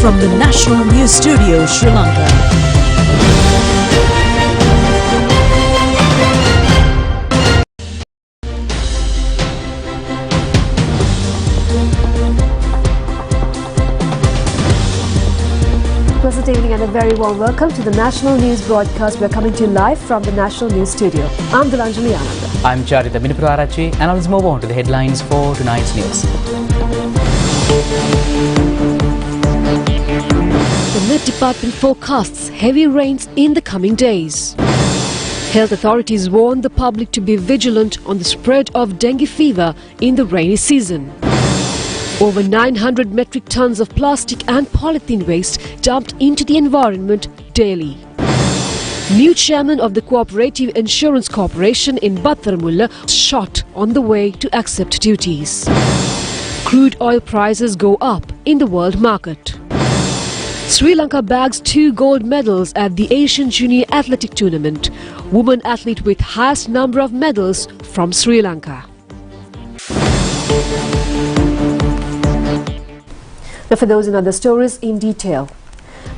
from the National News Studio, Sri Lanka. Pleasant evening and a very warm welcome to the National News broadcast. We are coming to you live from the National News Studio. I'm Dilanjali Ananda. I'm Charita Minipurarachi, and let's move on to the headlines for tonight's news. The Met Department forecasts heavy rains in the coming days. Health authorities warn the public to be vigilant on the spread of dengue fever in the rainy season. Over 900 metric tons of plastic and polythene waste dumped into the environment daily. New chairman of the Cooperative Insurance Corporation in Battaramulla shot on the way to accept duties. Crude oil prices go up in the world market. Sri Lanka bags 2 gold medals at the Asian Junior Athletic Tournament. Woman athlete with highest number of medals from Sri Lanka. Now for those and other stories in detail.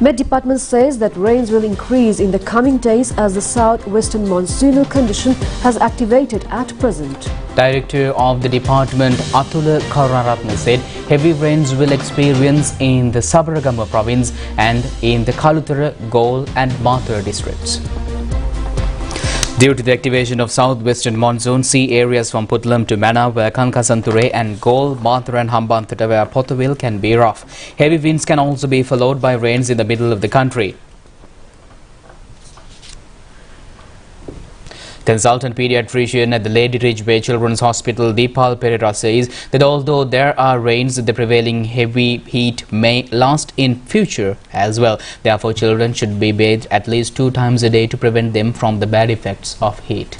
Met Department says that rains will increase in the coming days as the southwestern monsoonal condition has activated at present. Director of the department, Atula Karunaratne, said heavy rains will experience in the Sabaragama province and in the Kalutara, Galle and Mathura districts. Due to the activation of southwestern monsoon, sea areas from Putlam to Mana where Kankasanture and Galle, Mathura and Hambantota where Pothaville can be rough. Heavy winds can also be followed by rains in the middle of the country. Consultant pediatrician at the Lady Ridgeway Children's Hospital, Deepal Perera, says that although there are rains, the prevailing heavy heat may last in future as well. Therefore, children should be bathed at least 2 times a day to prevent them from the bad effects of heat.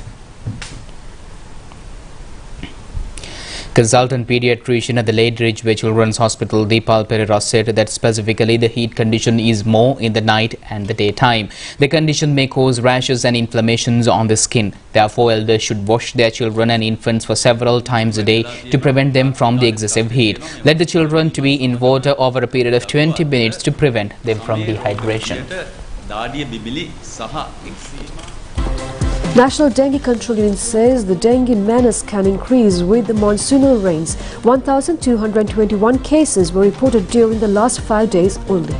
Consultant pediatrician at the Lady Ridgeway Children's Hospital, Deepal Perera, said that specifically the heat condition is more in the night and the daytime. The condition may cause rashes and inflammations on the skin. Therefore, elders should wash their children and infants for several times a day to prevent them from the excessive heat. Let the children to be in water over a period of 20 minutes to prevent them from dehydration. National Dengue Control Unit says the dengue menace can increase with the monsoonal rains. 1,221 cases were reported during the last 5 days only.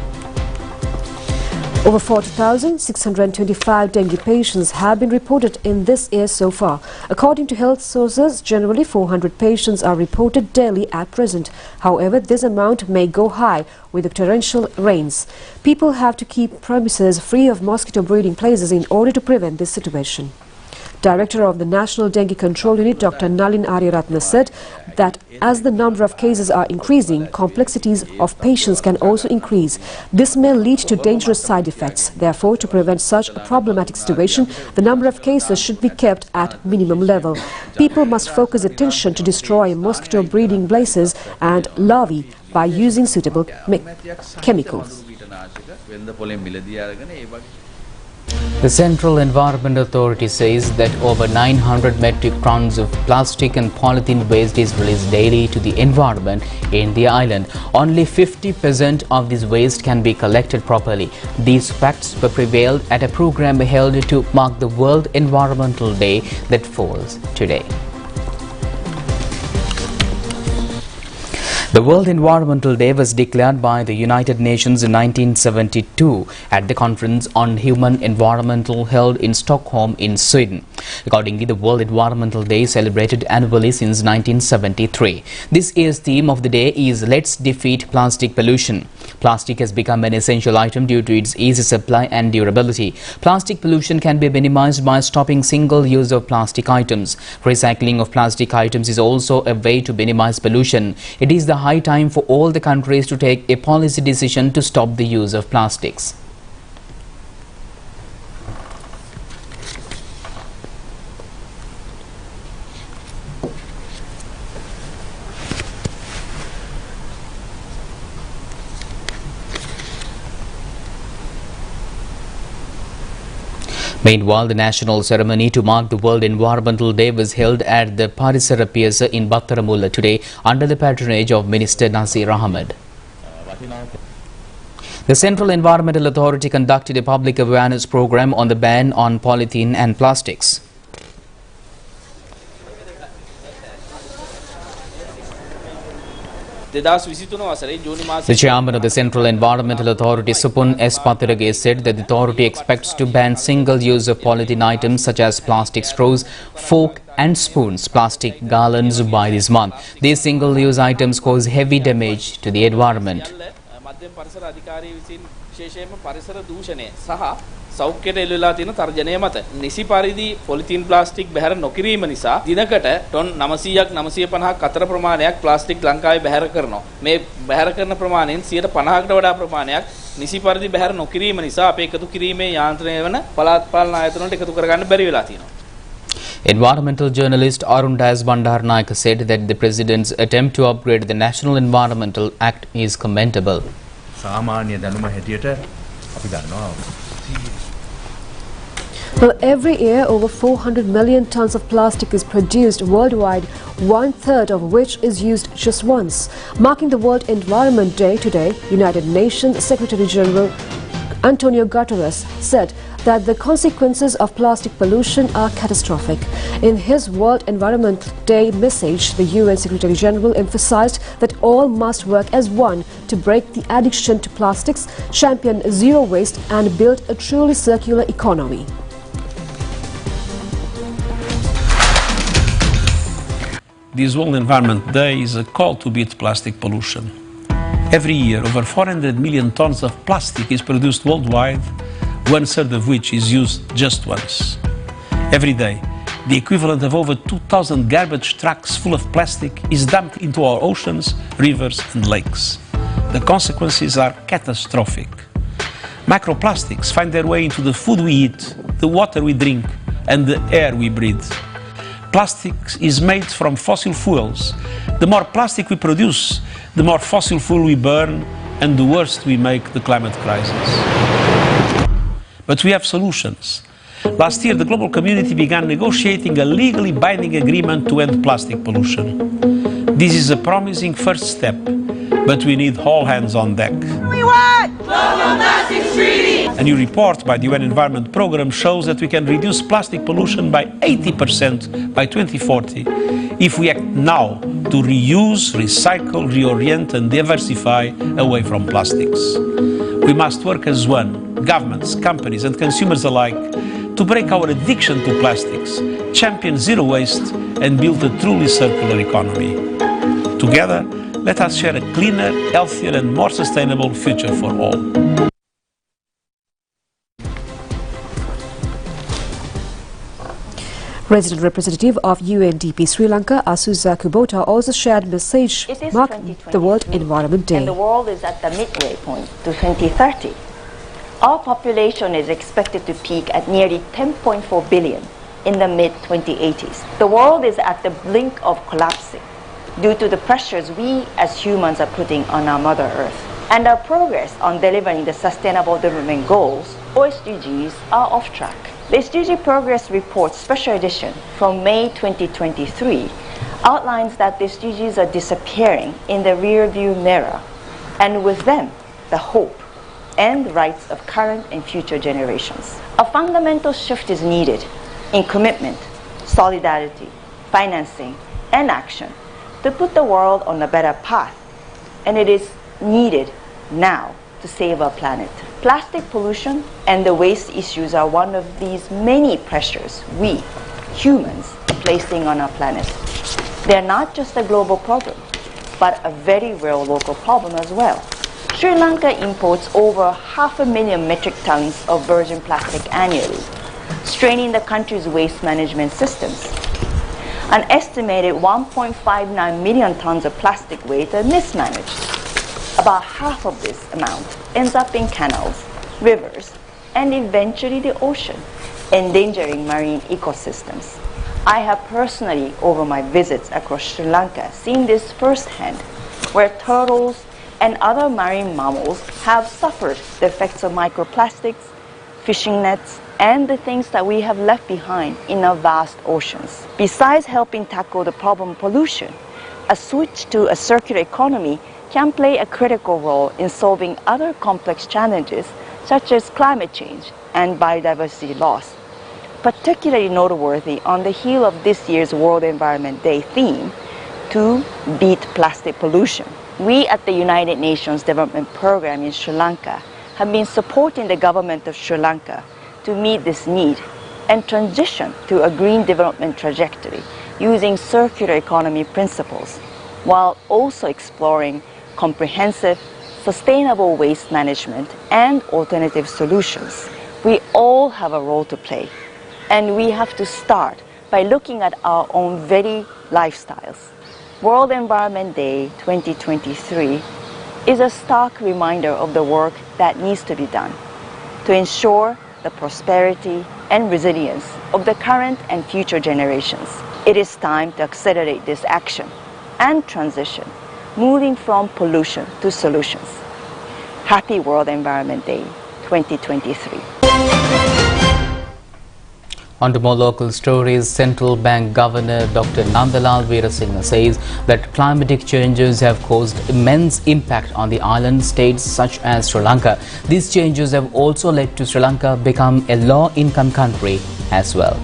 Over 40,625 dengue patients have been reported in this year so far. According to health sources, generally 400 patients are reported daily at present. However, this amount may go high with the torrential rains. People have to keep premises free of mosquito breeding places in order to prevent this situation. Director of the National Dengue Control Unit, Dr. Nalin Aryaratna, said that as the number of cases are increasing, complexities of patients can also increase. This may lead to dangerous side effects. Therefore, to prevent such a problematic situation, the number of cases should be kept at minimum level. People must focus attention to destroy mosquito breeding places and larvae by using suitable chemicals. The Central Environment Authority says that over 900 metric tons of plastic and polythene waste is released daily to the environment in the island. Only 50% of this waste can be collected properly. These facts were prevailed at a program held to mark the World Environmental Day that falls today. The World Environmental Day was declared by the United Nations in 1972 at the Conference on Human Environmental held in Stockholm in Sweden. Accordingly, the World Environmental Day is celebrated annually since 1973. This year's theme of the day is Let's Defeat Plastic Pollution. Plastic has become an essential item due to its easy supply and durability. Plastic pollution can be minimized by stopping single use of plastic items. Recycling of plastic items is also a way to minimize pollution. It is the high time for all the countries to take a policy decision to stop the use of plastics. Meanwhile, the national ceremony to mark the World Environmental Day was held at the Parisara Piazza in Battaramulla today under the patronage of Minister Nasir Ahmed. The Central Environmental Authority conducted a public awareness program on the ban on polythene and plastics. The chairman of the Central Environmental Authority, Supun S. Pathirage, said that the authority expects to ban single use of polythene items such as plastic straws, fork and spoons, plastic garlands by this month. These single-use items cause heavy damage to the environment. සෞඛ්‍යයට එල්ලලා තියෙන තර්ජනය මත නිසි පරිදි polythene plastic බැහැර නොකිරීම නිසා දිනකට ton 900ක් 950ක් අතර ප්‍රමාණයක් ප්ලාස්ටික් ලංකාවේ බැහැර කරනවා. මේ බැහැර කරන ප්‍රමාණයෙන් 150කට වඩා ප්‍රමාණයක් නිසි පරිදි බැහැර නොකිරීම නිසා අපේ එකතු කිරීමේ යාන්ත්‍රණය වන පළාත් පාලන ආයතන වලට එකතු කරගන්න බැරි වෙලා තියෙනවා. Environmental journalist Arun Das Bandaranaike said that the president's attempt to upgrade the National Environmental Act is commendable. සාමාන්‍ය දැනුම හැටියට අපි දන්නවා. Well, every year over 400 million tons of plastic is produced worldwide, 1/3 of which is used just once. Marking the World Environment Day today, United Nations Secretary General Antonio Guterres said that the consequences of plastic pollution are catastrophic. In his World Environment Day message, the UN Secretary General emphasized that all must work as one to break the addiction to plastics, champion zero waste and build a truly circular economy. This World Environment Day is a call to beat plastic pollution. Every year, over 400 million tons of plastic is produced worldwide, 1/3 of which is used just once. Every day, the equivalent of over 2,000 garbage trucks full of plastic is dumped into our oceans, rivers and lakes. The consequences are catastrophic. Microplastics find their way into the food we eat, the water we drink and the air we breathe. Plastic is made from fossil fuels. The more plastic we produce, the more fossil fuel we burn, and the worse we make the climate crisis. But we have solutions. Last year, the global community began negotiating a legally binding agreement to end plastic pollution. This is a promising first step, but we need all hands on deck. We want Global Plastics Treaty! A new report by the UN Environment Programme shows that we can reduce plastic pollution by 80% by 2040 if we act now to reuse, recycle, reorient and diversify away from plastics. We must work as one, governments, companies and consumers alike, to break our addiction to plastics, champion zero waste and build a truly circular economy. Together, let us share a cleaner, healthier and more sustainable future for all. Resident representative of UNDP Sri Lanka, Asuza Kubota, also shared a message marking the World Environment Day. And the world is at the midway point to 2030. Our population is expected to peak at nearly 10.4 billion in the mid-2080s. The world is at the brink of collapsing due to the pressures we as humans are putting on our Mother Earth. And our progress on delivering the Sustainable Development Goals, or SDGs, are off track. The SDG Progress Report Special Edition from May 2023 outlines that the SDGs are disappearing in the rear-view mirror, and with them, the hope and rights of current and future generations. A fundamental shift is needed in commitment, solidarity, financing, and action to put the world on a better path, and it is needed now to save our planet. Plastic pollution and the waste issues are one of these many pressures we, humans, are placing on our planet. They are not just a global problem, but a very real local problem as well. Sri Lanka imports over 500,000 metric tons of virgin plastic annually, straining the country's waste management systems. An estimated 1.59 million tons of plastic waste are mismanaged. About half of this amount ends up in canals, rivers, and eventually the ocean, endangering marine ecosystems. I have personally, over my visits across Sri Lanka, seen this firsthand, where turtles and other marine mammals have suffered the effects of microplastics, fishing nets, and the things that we have left behind in our vast oceans. Besides helping tackle the problem of pollution, a switch to a circular economy can play a critical role in solving other complex challenges such as climate change and biodiversity loss. Particularly noteworthy on the heel of this year's World Environment Day theme, to beat plastic pollution. We at the United Nations Development Programme in Sri Lanka have been supporting the government of Sri Lanka to meet this need and transition to a green development trajectory using circular economy principles, while also exploring comprehensive, sustainable waste management and alternative solutions. We all have a role to play, and we have to start by looking at our own very lifestyles. World Environment Day 2023 is a stark reminder of the work that needs to be done to ensure the prosperity and resilience of the current and future generations. It is time to accelerate this action and transition, moving from pollution to solutions. Happy World Environment Day 2023. On to more local stories, Central Bank Governor Dr. Nandalal Veerasinghe says that climatic changes have caused immense impact on the island states such as Sri Lanka. These changes have also led to Sri Lanka become a low-income country as well.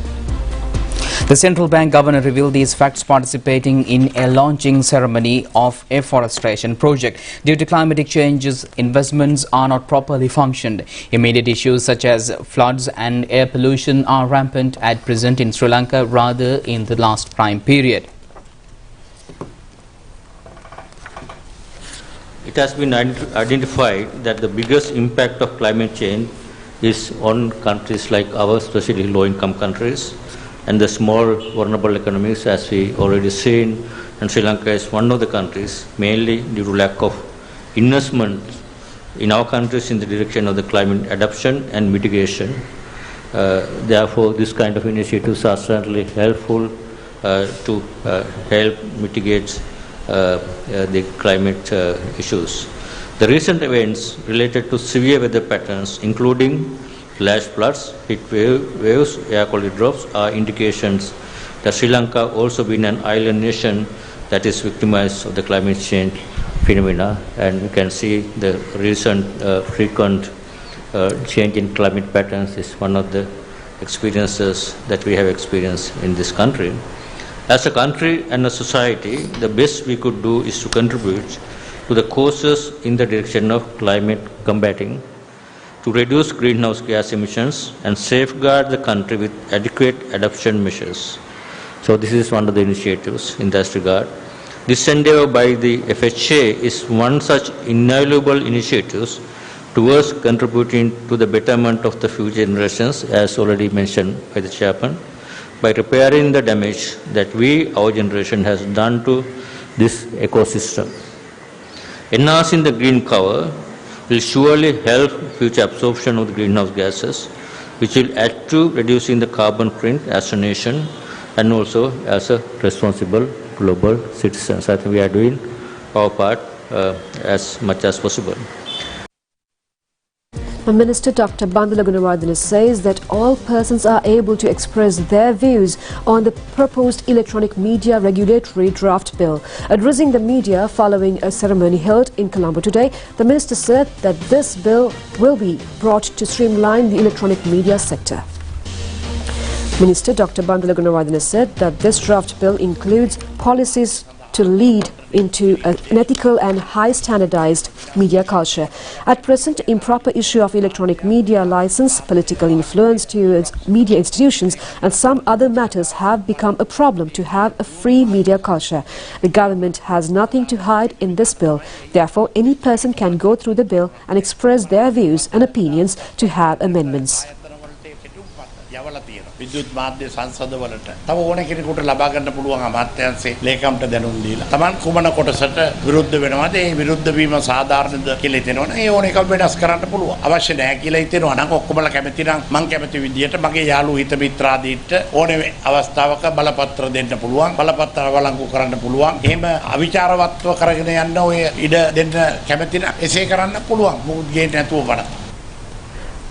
The Central Bank Governor revealed these facts participating in a launching ceremony of a forestation project. Due to climatic changes, investments are not properly functioned. Immediate issues such as floods and air pollution are rampant at present in Sri Lanka rather in the last prime period. It has been identified that the biggest impact of climate change is on countries like ours, especially low-income countries, and the small vulnerable economies, as we already seen, and Sri Lanka is one of the countries, mainly due to lack of investment in our countries in the direction of the climate adaptation and mitigation. Therefore, this kind of initiatives are certainly helpful to help mitigate the climate issues. The recent events related to severe weather patterns, including flash floods, heat waves, air quality drops, are indications that Sri Lanka also been an island nation that is victimized of the climate change phenomena, and you can see the recent frequent change in climate patterns is one of the experiences that we have experienced in this country. As a country and a society, the best we could do is to contribute to the causes in the direction of climate combating, to reduce greenhouse gas emissions and safeguard the country with adequate adaptation measures. So this is one of the initiatives in that regard. This endeavor by the FHA is one such invaluable initiative towards contributing to the betterment of the future generations, as already mentioned by the chairman, by repairing the damage that we, our generation, has done to this ecosystem. Enhancing the green cover will surely help future absorption of the greenhouse gases, which will add to reducing the carbon print as a nation and also as a responsible global citizen. So I think we are doing our part as much as possible. Minister Dr. Bandula Gunawardena says that all persons are able to express their views on the proposed electronic media regulatory draft bill. Addressing the media following a ceremony held in Colombo today, the minister said that this bill will be brought to streamline the electronic media sector. Minister Dr. Bandula Gunawardena said that this draft bill includes policies to lead into an ethical and high standardized media culture. At present, improper issue of electronic media license, political influence towards media institutions and some other matters have become a problem to have a free media culture. The government has nothing to hide in this bill. Therefore, any person can go through the bill and express their views and opinions to have amendments. විද්‍යුත් මාධ්‍ය සංසදවලට තව ඕන කෙනෙකුට ලබා ගන්න පුළුවන් අමාත්‍යාංශයේ ලේකම්ට දැනුම් දීලා Taman කුමන කොටසට විරුද්ධ වෙනවද ඒ විරුද්ධ වීම සාධාරණද කියලා හිතෙනවනේ ඒ ඕන එකක් වෙනස් කරන්න පුළුවන් අවශ්‍ය නැහැ කියලා හිතෙනවා නම් ඔක්කොමලා කැමති නම් මං කැමති විදියට මගේ යාළුවෝ හිත මිත්‍රාදීන්ට ඕන අවස්ථාවක බලපත්‍ර දෙන්න පුළුවන් බලපත්‍ර වළංගු කරන්න පුළුවන් එහෙම අවිචාරවත්ව කරගෙන යන්න ඔය ඉඩ දෙන්න කැමති නම් එසේ කරන්න පුළුවන් මොකද ගේන්න නැතුව වඩා.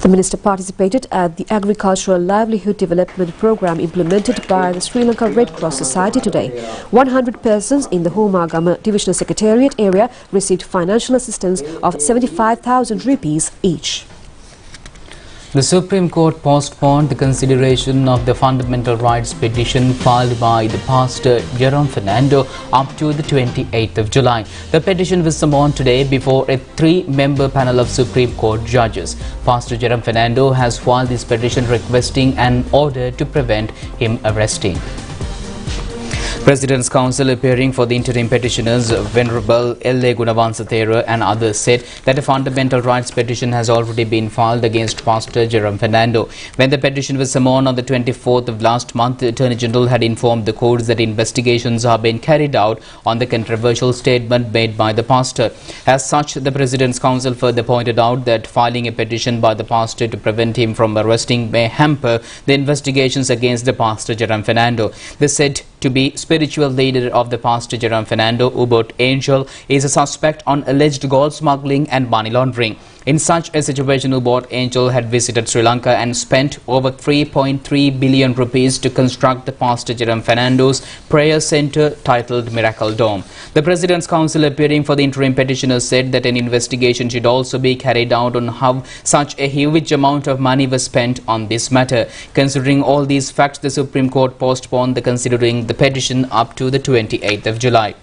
The minister participated at the Agricultural Livelihood Development Program implemented by the Sri Lanka Red Cross Society today. 100 persons in the Homagama Divisional Secretariat area received financial assistance of 75,000 rupees each. The Supreme Court postponed the consideration of the fundamental rights petition filed by the pastor Jerome Fernando up to the 28th of July. The petition was summoned today before a 3-member panel of Supreme Court judges. Pastor Jerome Fernando has filed this petition requesting an order to prevent him arresting. President's Council appearing for the interim petitioners Venerable L.A. Gunawansathera and others said that a fundamental rights petition has already been filed against Pastor Jerome Fernando. When the petition was summoned on the 24th of last month, the Attorney General had informed the courts that investigations are being carried out on the controversial statement made by the pastor. As such, the President's Council further pointed out that filing a petition by the pastor to prevent him from arresting may hamper the investigations against the pastor Jerome Fernando. They said to be spiritual leader of the pastor Jerome Fernando, Ubot Angel, is a suspect on alleged gold smuggling and money laundering. In such a situation, Ubot Angel had visited Sri Lanka and spent over 3.3 billion rupees to construct the pastor Jerome Fernando's prayer center titled Miracle Dome. The President's Council appearing for the interim petitioners said that an investigation should also be carried out on how such a huge amount of money was spent on this matter. Considering all these facts, the Supreme Court postponed the considering the petition up to the 28th of July.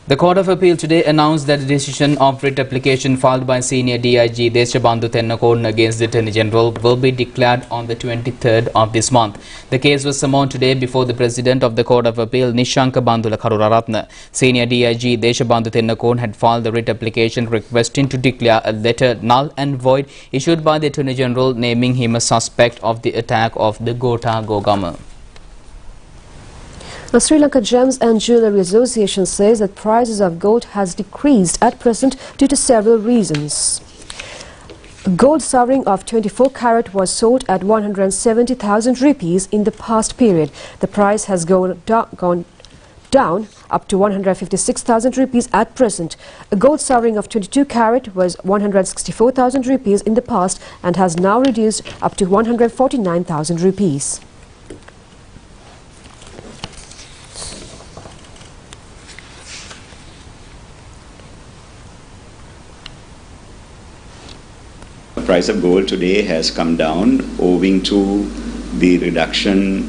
The Court of Appeal today announced that the decision of writ application filed by senior DIG Deshabandhu Tennakoon against the Attorney General will be declared on the 23rd of this month. The case was summoned today before the President of the Court of Appeal, Nishanka Bandula Karuraratna. Senior DIG Deshabandhu Tennakoon had filed the writ application requesting to declare a letter null and void issued by the Attorney General naming him a suspect of the attack of the Gota Gogama. The Sri Lanka Gems and Jewellery Association says that prices of gold has decreased at present due to several reasons. Gold sovereign of 24 carat was sold at 170,000 rupees in the past period. The price has gone down up to 156,000 rupees at present. A gold sovereign of 22 carat was 164,000 rupees in the past and has now reduced up to 149,000 rupees. The price of gold today has come down owing to the reduction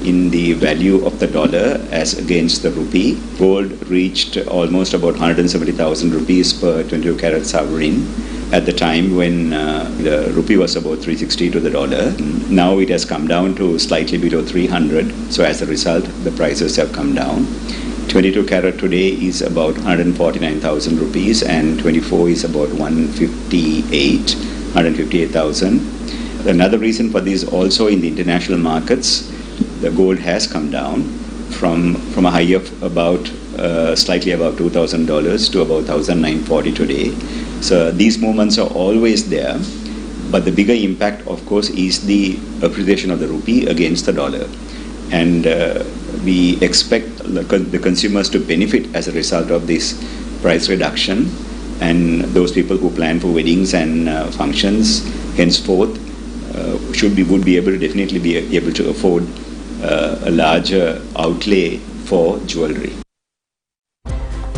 in the value of the dollar as against the rupee. Gold reached almost about 170,000 rupees per 22 carat sovereign at the time when the rupee was about 360 to the dollar. Now it has come down to slightly below 300. So as a result, the prices have come down. 22 carat today is about 149,000 rupees and 24 is about 158,000. Another reason for this also in the international markets, the gold has come down from a high of about slightly above $2,000 to about $1,940 today. So these movements are always there, but the bigger impact of course is the appreciation of the rupee against the dollar. And we expect the consumers to benefit as a result of this price reduction, and those people who plan for weddings and functions henceforth would be able to definitely be able to afford a larger outlay for jewellery.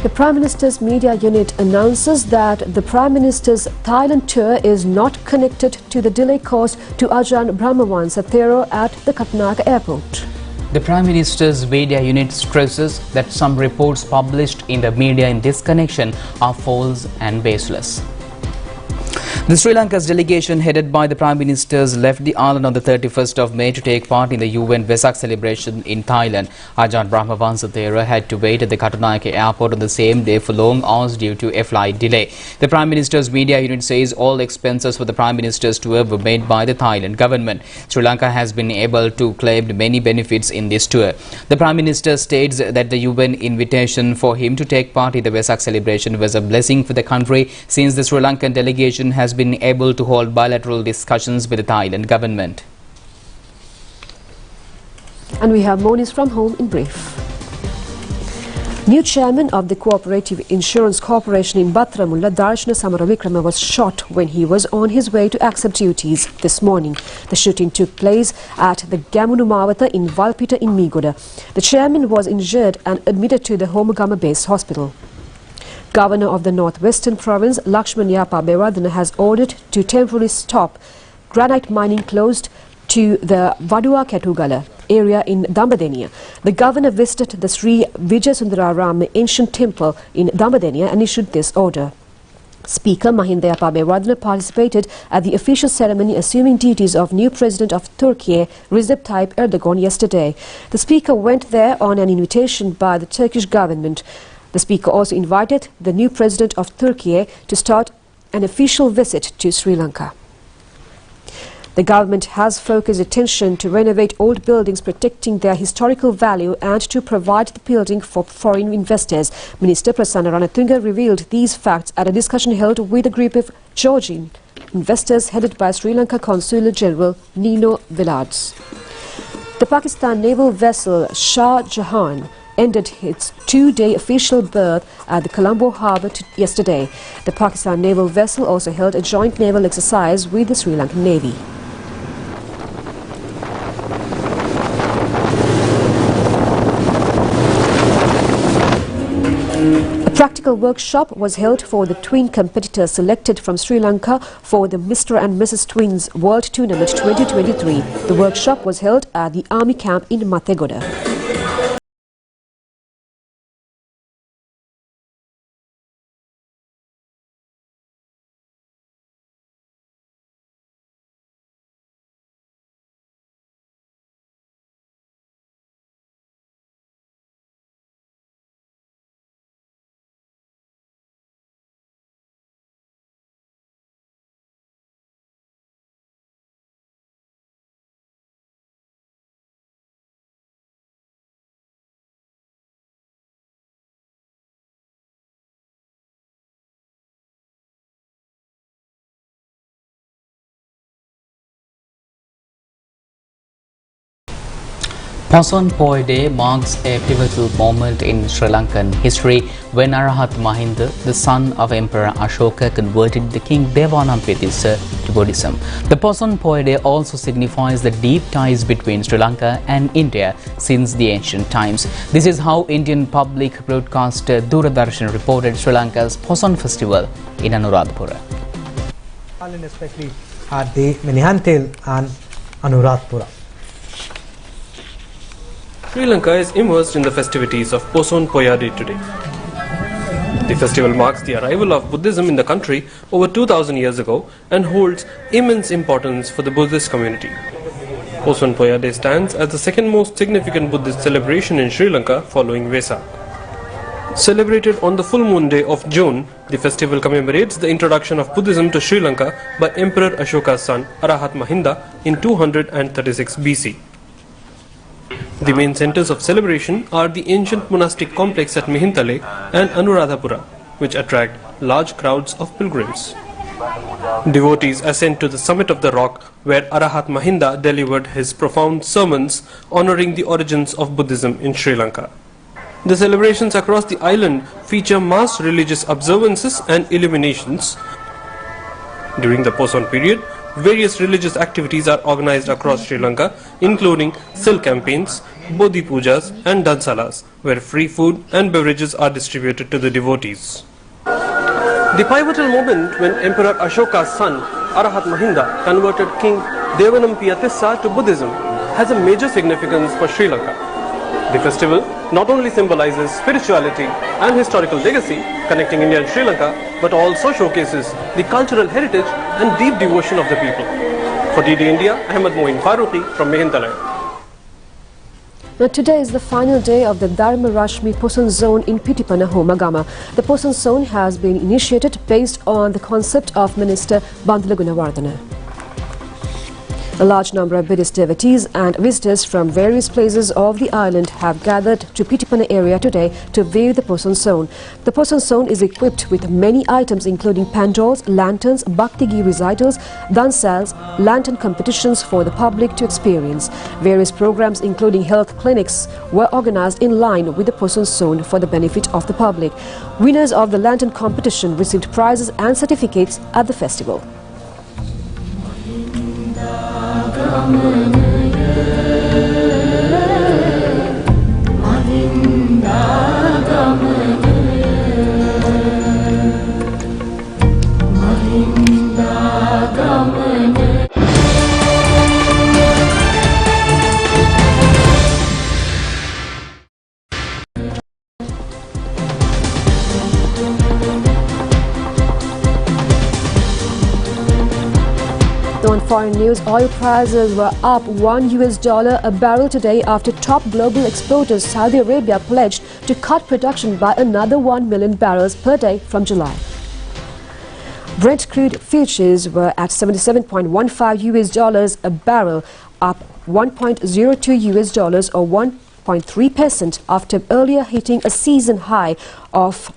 The Prime Minister's media unit announces that the Prime Minister's Thailand tour is not connected to the delay caused to Ajahn Brahmawansathera at the Katnaka airport. The Prime Minister's media unit stresses that some reports published in the media in this connection are false and baseless. The Sri Lanka's delegation headed by the Prime Ministers left the island on the 31st of May to take part in the UN Vesak celebration in Thailand. Ajahn Brahmawansathera had to wait at the Katunayake airport on the same day for long hours due to a flight delay. The Prime Minister's media unit says all expenses for the Prime Minister's tour were made by the Thailand government. Sri Lanka has been able to claim many benefits in this tour. The Prime Minister states that the UN invitation for him to take part in the Vesak celebration was a blessing for the country since the Sri Lankan delegation has been able to hold bilateral discussions with the Thailand government. And we have more news from home in brief. New chairman of the Cooperative Insurance Corporation in Batramulla, Darshana Samaravikrama, was shot when he was on his way to accept duties this morning. The shooting took place at the Gamunumawata in Valpita in Migoda. The chairman was injured and admitted to the Homagama-based hospital. Governor of the Northwestern Province, Lakshman Yapabewardena, has ordered to temporarily stop granite mining closed to the Vadua Ketugala area in Dambadeniya. The governor visited the Sri Vijayasundararam ancient temple in Dambadeniya and issued this order. Speaker Mahinda Yapabewardena participated at the official ceremony assuming duties of new president of Turkey, Recep Tayyip Erdogan, yesterday. The speaker went there on an invitation by the Turkish government. The speaker also invited the new president of Turkey to start an official visit to Sri Lanka. The government has focused attention to renovate old buildings, protecting their historical value and to provide the building for foreign investors. Minister Prasanna Ranatunga revealed these facts at a discussion held with a group of Georgian investors headed by Sri Lanka Consul General Nino Villads. The Pakistan naval vessel Shah Jahan ended its two-day official berth at the Colombo harbour yesterday. The Pakistan naval vessel also held a joint naval exercise with the Sri Lankan Navy. A practical workshop was held for the twin competitors selected from Sri Lanka for the Mr. and Mrs. Twins World Tournament 2023. The workshop was held at the Army camp in Mathegoda. Poson Poi Day marks a pivotal moment in Sri Lankan history when Arahat Mahinda, the son of Emperor Ashoka, converted the King Devanampiatissa to Buddhism. The Poson Poi Day also signifies the deep ties between Sri Lanka and India since the ancient times. This is how Indian public broadcaster Doordarshan reported Sri Lanka's Poson Festival in Anuradhapura. Especially at the Minihantil and Anuradhapura. Sri Lanka is immersed in the festivities of Poson Poya Day today. The festival marks the arrival of Buddhism in the country over 2000 years ago and holds immense importance for the Buddhist community. Poson Poya Day stands as the second most significant Buddhist celebration in Sri Lanka following Vesak. Celebrated on the full moon day of June, the festival commemorates the introduction of Buddhism to Sri Lanka by Emperor Ashoka's son Arahat Mahinda in 236 BC. The main centers of celebration are the ancient monastic complex at Mihintale and Anuradhapura, which attract large crowds of pilgrims. Devotees ascend to the summit of the rock where Arahat Mahinda delivered his profound sermons honoring the origins of Buddhism in Sri Lanka. The celebrations across the island feature mass religious observances and illuminations. During the Poson period, various religious activities are organized across Sri Lanka, including silk campaigns, bodhi pujas and dansalas, where free food and beverages are distributed to the devotees. The pivotal moment when Emperor Ashoka's son, Arahat Mahinda, converted King Devanampiatissa to Buddhism has a major significance for Sri Lanka. The festival not only symbolizes spirituality and historical legacy connecting India and Sri Lanka, but also showcases the cultural heritage and deep devotion of the people. For DD India, Ahmed Moin Farooqi from Mehintala. Now, today is the final day of the Dharma Rashmi Poson Zone in Pitipana, Homagama. The Poson Zone has been initiated based on the concept of Minister Bandula Gunawardena. A large number of Buddhist devotees and visitors from various places of the island have gathered to Pitipana area today to view the Poson Zone. The Poson Zone is equipped with many items including pandals, lanterns, Bhakti Gi recitals, dansals, lantern competitions for the public to experience. Various programs including health clinics were organized in line with the Poson Zone for the benefit of the public. Winners of the lantern competition received prizes and certificates at the festival. On foreign news, oil prices were up $1 a barrel today after top global exporters Saudi Arabia pledged to cut production by another 1 million barrels per day from July. Brent crude futures were at $77.15 a barrel, up $1.02 or 1.3% after earlier hitting a session high of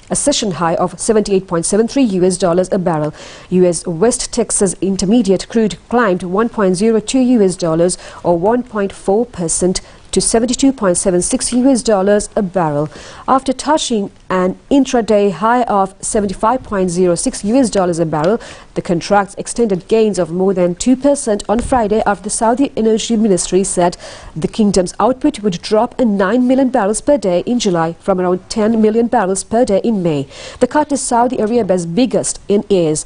$78.73 a barrel. U.S. West Texas Intermediate crude climbed $1.02 or 1.4% to $72.76 a barrel after touching an intraday high of $75.06 a barrel. The contracts extended gains of more than 2% on Friday after the Saudi Energy Ministry said the kingdom's output would drop 9 million barrels per day in July from around 10 million barrels per day in May. The cut is Saudi Arabia's biggest in years.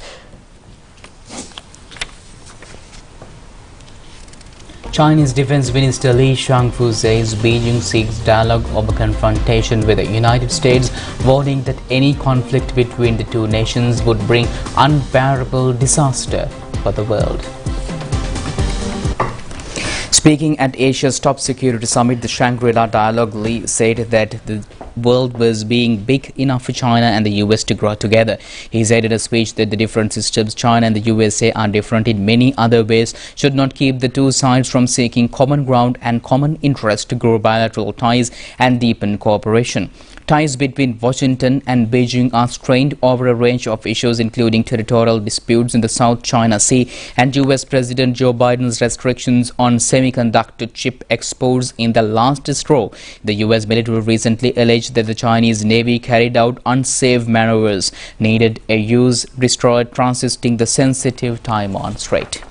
Chinese Defense Minister Li Shangfu says Beijing seeks dialogue over confrontation with the United States, warning that any conflict between the two nations would bring unbearable disaster for the world. Speaking at Asia's top security summit, the Shangri-La Dialogue, Li said that the world was being big enough for China and the US to grow together. He said in a speech that the different systems, China and the USA, are different in many other ways, should not keep the two sides from seeking common ground and common interest to grow bilateral ties and deepen cooperation. Ties between Washington and Beijing are strained over a range of issues, including territorial disputes in the South China Sea and US President Joe Biden's restrictions on semiconductor chip exports in the last straw. The US military recently alleged that the Chinese Navy carried out unsafe maneuvers needed a use destroyed transiting the sensitive Taiwan Strait.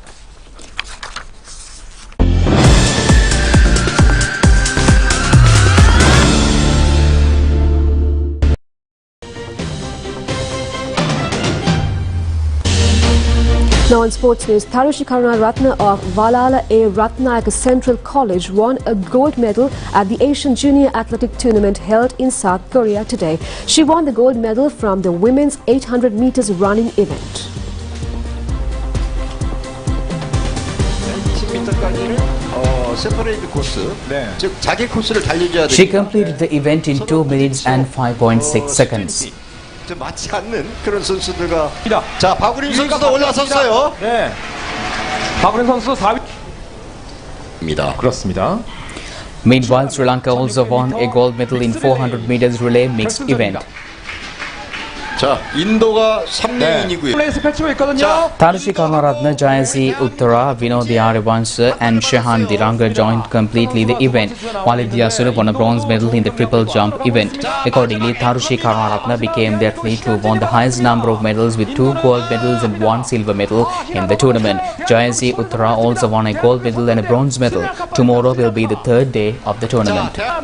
Now on sports news, Tharushi Karunaratne of Valala A. Ratnayaka Central College won a gold medal at the Asian Junior Athletic Tournament held in South Korea today. She won the gold medal from the women's 800 meters running event. She completed the event in 2 minutes and 5.6 seconds. 맞지 않는 그런 선수들과 자 박우림 선수도 올라섰어요. 네. 박우림 선수 4위입니다. 그렇습니다. Meanwhile, Sri Lanka also won a gold medal in 400 meters relay mixed event. 자, 인도가 3레인이고요. 플레이스 펼치고 있거든요. Tharushi Karunaratne, Jayasri Uttara, Vinodi Arivansh and Shehan Diranga joined completely the event, while Idyasura won a bronze medal in the triple jump event. Accordingly, Tharushi Karunaratne became the athlete who won the highest number of medals with 2 gold medals and 1 silver medal in the tournament. Jayasri Uttara also won a gold medal and a bronze medal. Tomorrow will be the 3rd day of the tournament. 자,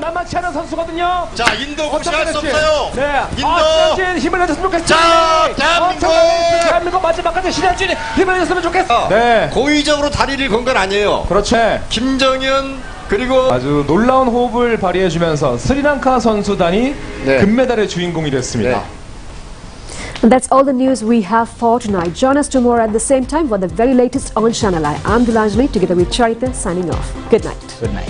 인도 무시할 수 없어요. 인도 힘을 내줬으면 좋겠어. 자, 대한민국 마지막까지 신현준이 힘을 내줬으면 좋겠어. 네. 고의적으로 다리를 건 건 아니에요. 그렇죠. 김정현 그리고 아주 놀라운 호흡을 발휘해주면서 스리랑카 선수단이 금메달의 주인공이 됐습니다. And that's all the news we have for tonight. Join us tomorrow at the same time for the very latest on ChannelEye. I'm Dilanjali together with Charita signing off. Good night. Good night.